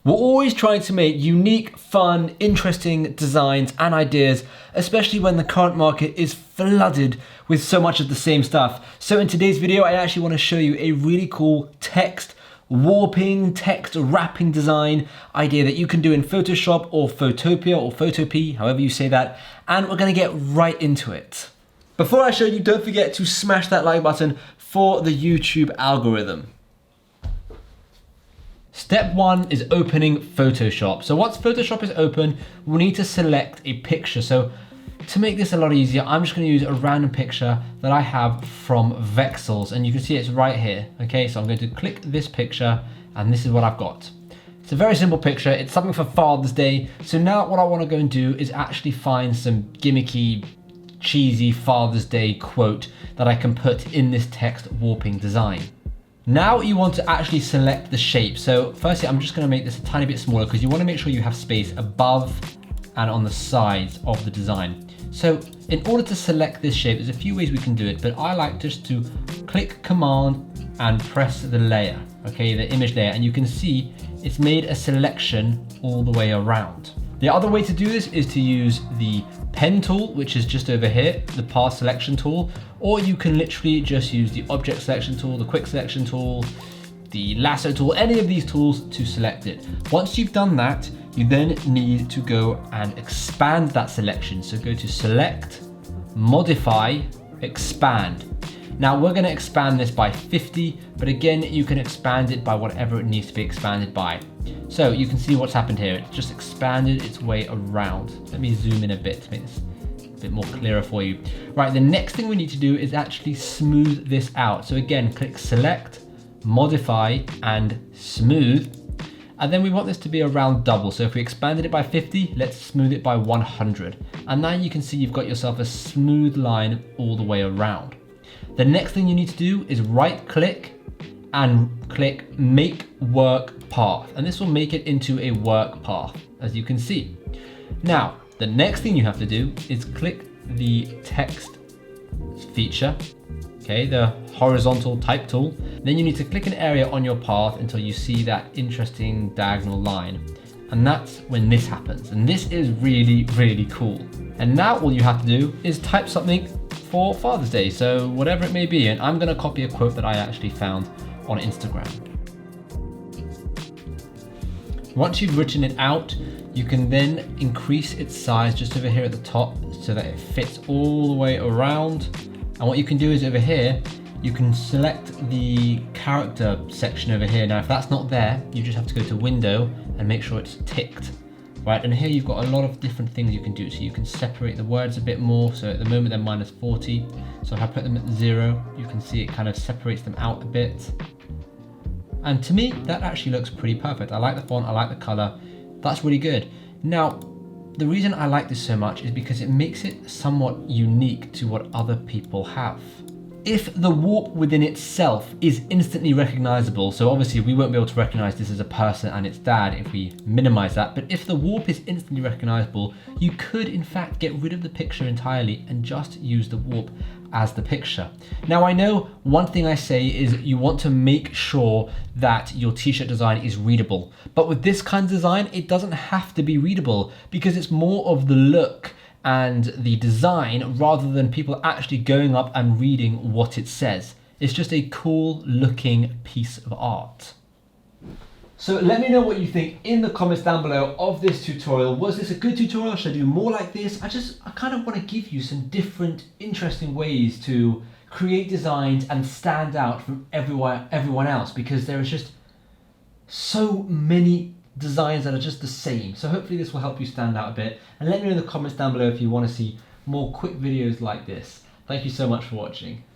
We're always trying to make unique, fun, interesting designs and ideas, especially when the current market is flooded with so much of the same stuff. So in today's video, I actually want to show you a really cool text warping, text wrapping design idea that you can do in Photoshop or Photopea or Photopea, however you say that, and we're going to get right into it. Before I show you, don't forget to smash that like button for the YouTube algorithm. Step one is opening Photoshop. So once Photoshop is open, we'll need to select a picture. So to make this a lot easier, I'm just gonna use a random picture that I have from Vexels, and you can see it's right here. Okay, so I'm going to click this picture and this is what I've got. It's a very simple picture. It's something for Father's Day. So now what I wanna go and do is actually find some gimmicky, cheesy Father's Day quote that I can put in this text warping design. Now you want to actually select the shape. So firstly, I'm just gonna make this a tiny bit smaller because you wanna make sure you have space above and on the sides of the design. So in order to select this shape, there's a few ways we can do it, but I like just to click Command and press the layer, okay, the image layer, and you can see it's made a selection all the way around. The other way to do this is to use the pen tool, which is just over here, the path selection tool, or you can literally just use the object selection tool, the quick selection tool, the lasso tool, any of these tools to select it. Once you've done that, you then need to go and expand that selection. So go to Select, Modify, Expand. Now we're gonna expand this by 50, but again, you can expand it by whatever it needs to be expanded by. So you can see what's happened here. It's just expanded its way around. Let me zoom in a bit to make this a bit more clearer for you. Right, the next thing we need to do is actually smooth this out. So again, click Select, Modify, and Smooth. And then we want this to be around double. So if we expanded it by 50, let's smooth it by 100. And now you can see you've got yourself a smooth line all the way around. The next thing you need to do is right click and click Make Work Path. And this will make it into a work path, as you can see. Now, the next thing you have to do is click the text feature, okay, the horizontal type tool. Then you need to click an area on your path until you see that interesting diagonal line. And that's when this happens. And this is really, really cool. And now all you have to do is type something for Father's Day. So whatever it may be. And I'm gonna copy a quote that I actually found on Instagram. Once you've written it out, you can then increase its size just over here at the top so that it fits all the way around. And what you can do is over here, you can select the character section over here. Now, if that's not there, you just have to go to Window and make sure it's ticked, right? And here you've got a lot of different things you can do. So you can separate the words a bit more. So at the moment they're -40. So if I put them at 0, you can see it kind of separates them out a bit. And to me, that actually looks pretty perfect. I like the font, I like the color. That's really good. Now, the reason I like this so much is because it makes it somewhat unique to what other people have. If the warp within itself is instantly recognizable, so obviously we won't be able to recognize this as a person and its dad if we minimize that, but if the warp is instantly recognizable, you could in fact get rid of the picture entirely and just use the warp as the picture. Now I know one thing I say is you want to make sure that your t-shirt design is readable, but with this kind of design, it doesn't have to be readable because it's more of the look and the design rather than people actually going up and reading what it says. It's just a cool looking piece of art. So let me know what you think in the comments down below of this tutorial. Was this a good tutorial? Should I do more like this? I kind of want to give you some different interesting ways to create designs and stand out from everyone else, because there is just so many designs that are just the same. So hopefully this will help you stand out a bit. And let me know in the comments down below if you want to see more quick videos like this. Thank you so much for watching.